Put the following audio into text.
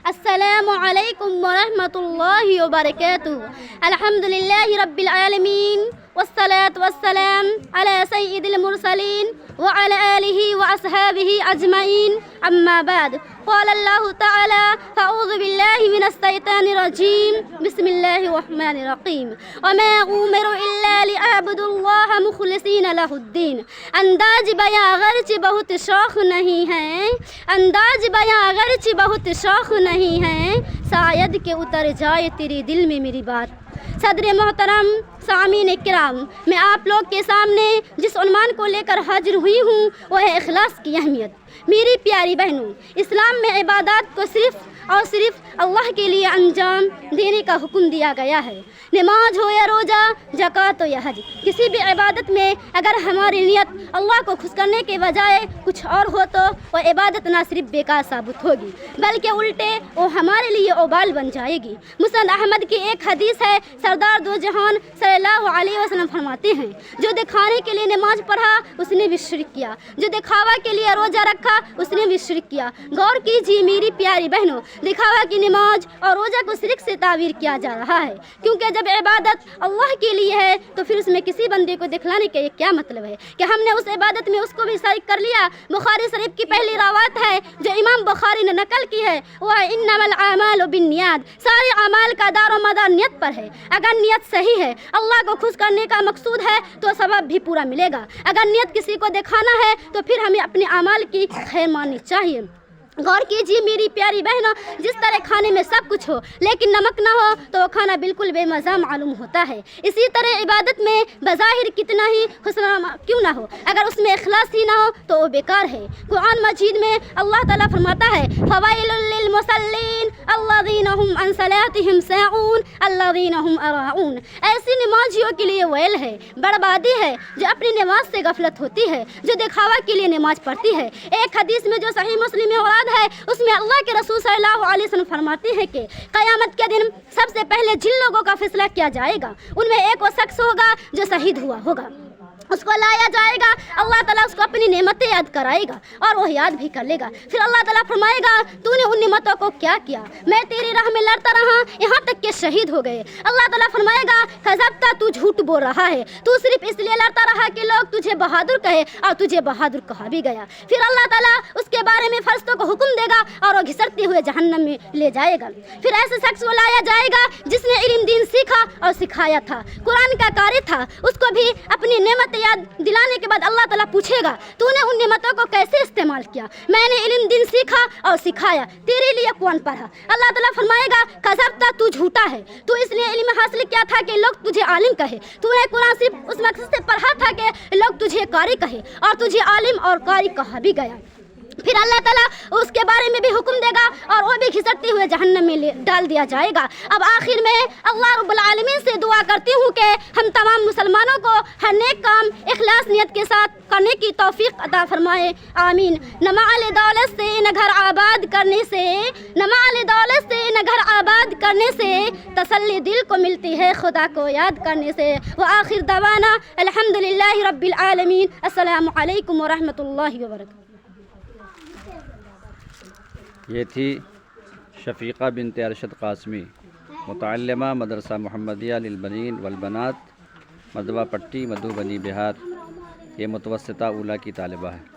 السلام علیکم ورحمۃ اللہ وبرکاتہ. الحمد للہ رب العالمین والصلاة والسلام على سید المرسلین وعلى آلہ واصحابہ اجمعین. اما بعد قال اللہ تعالی فاعوذ باللہ من الشیطان الرجیم بسم اللہ الرحمن الرحیم وما امروا الا ليعبدوا اللہ مخلصین لہ الدین. انداز بیاں اگرچہ بہت شوق نہیں ہے، انداز بیاں اگرچہ بہت شوق نہیں ہے، شاید کہ اتر جائے تیرے دل میں میری بات. صدر محترم، سامعین کرام، میں آپ لوگ کے سامنے جس عنوان کو لے کر حاضر ہوئی ہوں وہ ہے اخلاص کی اہمیت. میری پیاری بہنوں، اسلام میں عبادات کو صرف اور صرف اللہ کے لیے انجام دینے کا حکم دیا گیا ہے. نماز ہو یا روزہ، زکوٰۃ ہو یا حج، کسی بھی عبادت میں اگر ہماری نیت اللہ کو خوش کرنے کے بجائے کچھ اور ہو تو وہ عبادت نہ صرف بیکار ثابت ہوگی بلکہ الٹے وہ ہمارے لیے وبال بن جائے گی. مسند احمد کی ایک حدیث ہے، سردار دو جہان صلی اللہ علیہ وسلم فرماتے ہیں، جو دکھانے کے لیے نماز پڑھا اس نے بھی شرک کیا، جو دکھاوا کے لیے روزہ رکھا اس نے بھی شرک کیا. غور کیجیے میری پیاری بہنوں، دکھاوا کی نماز اور روزہ کو شرک سے تعبیر کیا جا رہا ہے، کیونکہ جب عبادت اللہ کے لیے ہے تو پھر اس میں کسی بندے کو دکھلانے کا یہ کیا مطلب ہے کہ ہم نے اس عبادت میں اس کو بھی شریک کر لیا. بخاری شریف کی پہلی روایت ہے جو امام بخاری نے نقل کی ہے، وہ ہے انما الاعمال بالنیات. سارے اعمال کا دار و مدار نیت پر ہے. اگر نیت صحیح ہے، اللہ کو خوش کرنے کا مقصود ہے تو ثواب بھی پورا ملے گا. اگر نیت کسی کو دکھانا ہے تو پھر ہمیں اپنے اعمال کی خیر ماننی چاہیے. غور کیجیے میری پیاری بہنوں، جس طرح کھانے میں سب کچھ ہو لیکن نمک نہ ہو تو وہ کھانا بالکل بے مزہ معلوم ہوتا ہے. اسی طرح عبادت میں بظاہر کتنا ہی حسن کیوں نہ ہو، اگر اس میں اخلاص ہی نہ ہو تو وہ بیکار ہے. قرآن مجید میں اللہ تعالیٰ فرماتا ہے فوائل للمصلین الذین هم عن صلاتهم ساہون الذین هم اراؤون. ایسی نمازیوں کے لیے ویل ہے، بربادی ہے جو اپنی نماز سے غفلت ہوتی ہے، جو دکھاوا کے لیے نماز پڑھتی ہے. ایک حدیث میں جو صحیح مسلم میں ہے اس میں اللہ کے رسول صلی اللہ علیہ وسلم فرماتے ہیں کہ قیامت کے دن سب سے پہلے جن لوگوں کا فیصلہ کیا جائے گا ان میں ایک وہ شخص ہوگا جو شہید ہوا ہوگا. اس کو لایا جائے گا، اللہ تعالیٰ اس کو اپنی نعمتیں یاد کرائے گا اور وہ یاد بھی کر لے گا. پھر اللہ تعالیٰ فرمائے گا تو نے ان نعمتوں کو کیا کیا؟ میں تیری راہ میں لڑتا رہا یہاں تک کہ شہید ہو گئے. اللہ تعالیٰ فرمائے گا کذبت، تو جھوٹ بول رہا ہے، تو صرف اس لیے لڑتا رہا کہ لوگ تجھے بہادر کہے اور تجھے بہادر کہا بھی گیا. پھر اللہ تعالیٰ اس کے بارے میں فرشتوں کو حکم دے گا اور وہ گھسٹتے ہوئے جہنم میں لے جائے گا. پھر ایسے شخص کو لایا جائے گا جس نے علم دین سیکھا اور سکھایا تھا، قرآن کا قاری تھا. اس کو بھی اپنی نعمت یاد دلانے کے بعد اللہ تعالیٰ پوچھے گا تو نے ان نعمتوں کو کیسے استعمال کیا؟ میں نے علم دین سیکھا اور سکھایا، تیرے لیے کون پڑھا؟ اللہ تعالیٰ فرمائے گا کذبت، تو جھوٹا ہے، تو اس لیے علم حاصل کیا تھا کہ لوگ تجھے عالم کہے. تو نے قرآن صرف اس مقصد سے پڑھا تھا کہ لوگ تجھے قاری کہے اور تجھے عالم اور قاری کہا بھی گیا. پھر اللہ تعالیٰ اس کے بارے میں بھی حکم دے گا اور وہ بھی گھسٹتے ہوئے جہنم میں ڈال دیا جائے گا. اب آخر میں اللہ رب العالمین سے دعا کرتی ہوں کہ ہم تمام مسلمانوں کو ہر نیک کام اخلاص نیت کے ساتھ کرنے کی توفیق عطا فرمائے، آمین. نہ مال دولت سے نہ گھر آباد کرنے سے، نہ مال دولت سے نہ گھر آباد کرنے سے تسلی دل کو ملتی ہے خدا کو یاد کرنے سے. وآخر دعوانا الحمدللہ رب العالمین. السلام علیکم ورحمۃ اللہ وبرکاتہ. یہ تھی شفیقہ بنت ارشد قاسمی، متعلمہ مدرسہ محمدیہ للبنین والبنات، مدوا پٹی، مدھوبنی، بہار. یہ متوسطہ اولیٰ کی طالبہ ہے.